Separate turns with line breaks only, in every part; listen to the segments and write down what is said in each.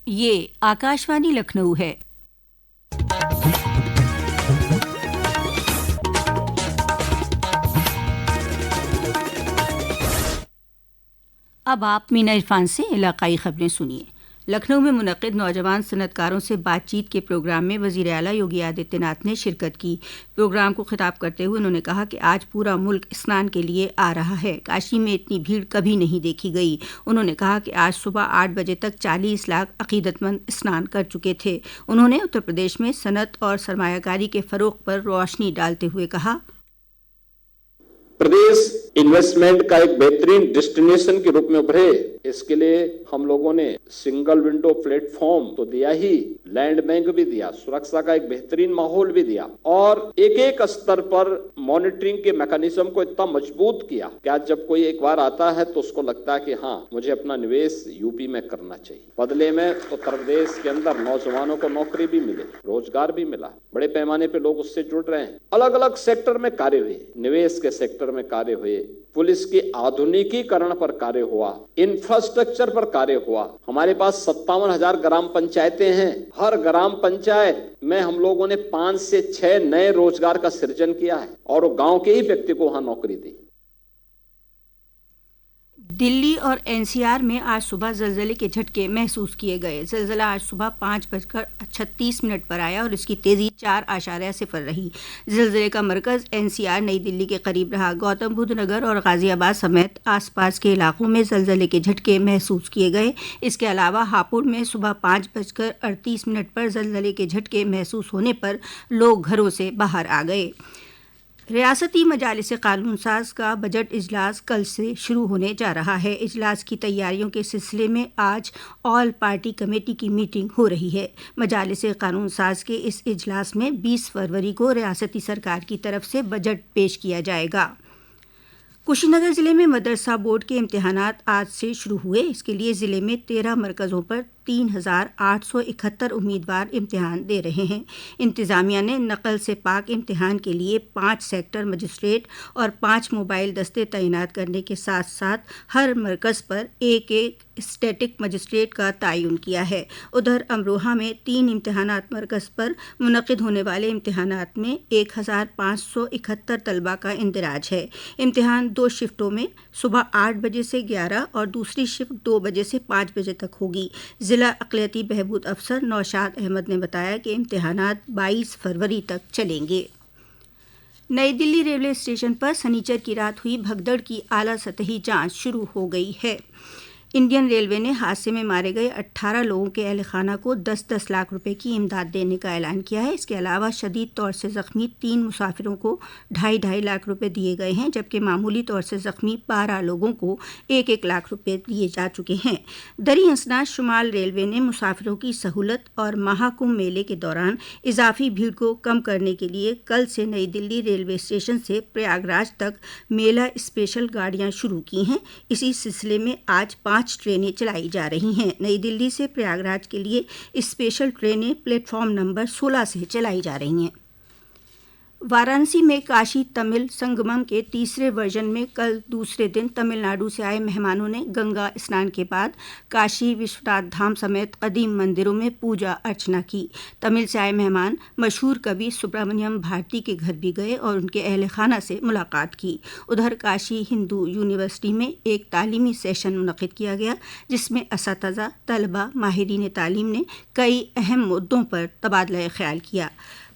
یہ آکاشوانی لکھنؤ ہے۔ اب آپ مینا عرفان سے علاقائی خبریں سنیے۔ لکھنؤ میں منعقد نوجوان صنعت کاروں سے بات چیت کے پروگرام میں وزیر اعلیٰ یوگی آدتیہ ناتھ نے شرکت کی۔ پروگرام کو خطاب کرتے ہوئے انہوں نے کہا کہ آج پورا ملک اسنان کے لیے آ رہا ہے۔ کاشی میں اتنی بھیڑ کبھی نہیں دیکھی گئی۔ انہوں نے کہا کہ آج صبح 8 بجے تک 40 لاکھ عقیدت مند اسنان کر چکے تھے۔ انہوں نے اتر پردیش میں صنعت اور سرمایہ کاری کے فروغ پر روشنی ڈالتے ہوئے کہا،
پردیش انویسٹمنٹ کا ایک بہترین ڈیسٹینیشن کے روپ میں ابھرے، اس کے لیے ہم لوگوں نے سنگل ونڈو پلیٹ فارم تو دیا ہی، لینڈ بینک بھی دیا، سرکشا کا ایک بہترین ماحول بھی دیا، اور ایک ایک استر پر مانیٹرنگ کے میکانزم کو اتنا مضبوط کیا کہ آج جب کوئی ایک بار آتا ہے تو اس کو لگتا ہے کہ ہاں مجھے اپنا نویش یو پی میں کرنا چاہیے۔ بدلے میں اتر پردیش کے اندر نوجوانوں کو نوکری بھی ملے، روزگار بھی ملا، بڑے پیمانے پہ لوگ اس سے جڑ رہے ہیں۔ الگ الگ سیکٹر میں کاریہ ہوئے، نویش کے سیکٹر میں کاریہ ہوئے، پولیس کی آدھونیکیکرن پر کاریہ ہوا، انفراسٹرکچر پر کاریہ ہوا۔ ہمارے پاس 57,000 گرام پنچایتیں ہیں۔ ہر گرام پنچایت میں ہم لوگوں نے 5 سے 6 نئے روزگار کا سرجن کیا ہے اور وہ گاؤں کے ہی ویکتی کو وہاں نوکری دی۔
دلی اور NCR میں آج صبح زلزلے کے جھٹکے محسوس کیے گئے۔ زلزلہ آج صبح 5:36 پر آیا اور اس کی تیزی 4.0 رہی۔ زلزلے کا مرکز NCR نئی دلی کے قریب رہا۔ گوتم بدھ نگر اور غازی آباد سمیت آس پاس کے علاقوں میں زلزلے کے جھٹکے محسوس کیے گئے۔ اس کے علاوہ ہاپوڑ میں صبح 5:38 پر زلزلے کے جھٹکے محسوس ہونے پر لوگ گھروں سے باہر آ گئے۔ ریاستی مجالس قانون ساز کا بجٹ اجلاس کل سے شروع ہونے جا رہا ہے۔ اجلاس کی تیاریوں کے سلسلے میں آج آل پارٹی کمیٹی کی میٹنگ ہو رہی ہے۔ مجالس قانون ساز کے اس اجلاس میں 20 فروری کو ریاستی سرکار کی طرف سے بجٹ پیش کیا جائے گا۔ کشی نگر ضلع میں مدرسہ بورڈ کے امتحانات آج سے شروع ہوئے۔ اس کے لیے ضلع میں 13 مرکزوں پر 3,871 امیدوار امتحان دے رہے ہیں۔ انتظامیہ نے نقل سے پاک امتحان کے لیے 5 سیکٹر مجسٹریٹ اور 5 موبائل دستے تعینات کرنے کے ساتھ ساتھ ہر مرکز پر ایک اسٹیٹک مجسٹریٹ کا تعین کیا ہے۔ ادھر امروہہ میں 3 امتحانات مرکز پر منعقد ہونے والے امتحانات میں 1,571 طلبہ کا اندراج ہے۔ امتحان 2 شفٹوں میں صبح 8 بجے سے 11 اور دوسری شفٹ 2 بجے سے 5 بجے تک ہوگی۔ ضلع اقلیتی بہبود افسر نوشاد احمد نے بتایا کہ امتحانات 22 فروری تک چلیں گے۔ نئی دلی ریلوے اسٹیشن پر سنیچر کی رات ہوئی بھگدڑ کی اعلیٰ سطحی جانچ شروع ہو گئی ہے۔ انڈین ریلوے نے حادثے میں مارے گئے 18 لوگوں کے اہل خانہ کو 10-10 لاکھ روپے کی امداد دینے کا اعلان کیا ہے۔ اس کے علاوہ شدید طور سے زخمی 3 مسافروں کو 2.5 لاکھ روپے دیے گئے ہیں، جبکہ معمولی طور سے زخمی 12 لوگوں کو 1-1 لاکھ روپے دیے جا چکے ہیں۔ دریں اثنا شمال ریلوے نے مسافروں کی سہولت اور مہا کمبھ میلے کے دوران اضافی بھیڑ کو کم کرنے کے لیے کل سے نئی دلی ریلوے اسٹیشن سے پریاگ راج تک میلہ اسپیشل گاڑیاں شروع کی ہیں۔ اسی سلسلے میں آج 5 ٹرینیں چلائی جا رہی ہیں۔ نئی دلی سے پریاگ راج کے لیے اسپیشل ٹرینیں پلیٹ فارم نمبر 16 سے چلائی جا رہی ہیں۔ وارانسی میں کاشی تمل سنگمم کے تیسرے ورژن میں کل دوسرے دن تمل ناڈو سے آئے مہمانوں نے گنگا اسنان کے بعد کاشی وشوناتھ دھام سمیت قدیم مندروں میں پوجا ارچنا کی۔ تمل سے آئے مہمان مشہور کبی سبرامنیم بھارتی کے گھر بھی گئے اور ان کے اہل خانہ سے ملاقات کی۔ ادھر کاشی ہندو یونیورسٹی میں ایک تعلیمی سیشن منعقد کیا گیا، جس میں اساتذہ، طلبہ، ماہرین تعلیم نے کئی اہم مدعوں پر تبادلہ خیال کیا۔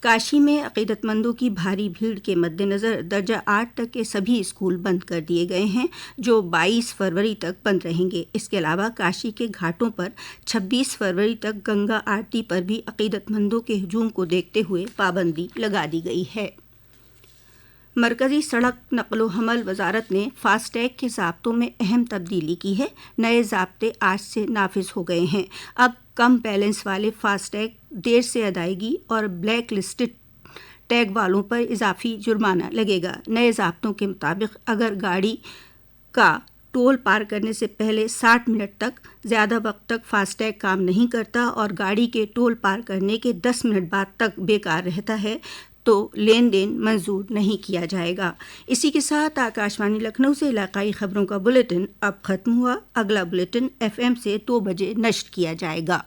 کاشی میں عقیدت مندوں کی بھاری بھیڑ کے مد نظر درجہ 8 تک کے سبھی اسکول بند کر دیے گئے ہیں، جو 22 فروری تک بند رہیں گے۔ اس کے علاوہ کاشی کے گھاٹوں پر 26 فروری تک گنگا آرتی پر بھی عقیدت مندوں کے ہجوم کو دیکھتے ہوئے پابندی لگا دی گئی ہے۔ مرکزی سڑک نقل و حمل وزارت نے فاسٹ ٹیگ کے ضابطوں میں اہم تبدیلی کی ہے۔ نئے ضابطے آج سے نافذ ہو گئے ہیں۔ اب کم بیلنس والے فاسٹ ٹیگ، دیر سے ادائیگی اور بلیک لسٹڈ ٹیگ والوں پر اضافی جرمانہ لگے گا۔ نئے ضابطوں کے مطابق اگر گاڑی کا ٹول پار کرنے سے پہلے 60 منٹ تک زیادہ وقت تک فاسٹ ٹیگ کام نہیں کرتا اور گاڑی کے ٹول پار کرنے کے 10 منٹ بعد تک بیکار رہتا ہے تو لین دین منظور نہیں کیا جائے گا۔ اسی کے ساتھ آکاشوانی لکھنؤ سے علاقائی خبروں کا بلیٹن اب ختم ہوا۔ اگلا بلیٹن FM سے 2 بجے نشر کیا جائے گا۔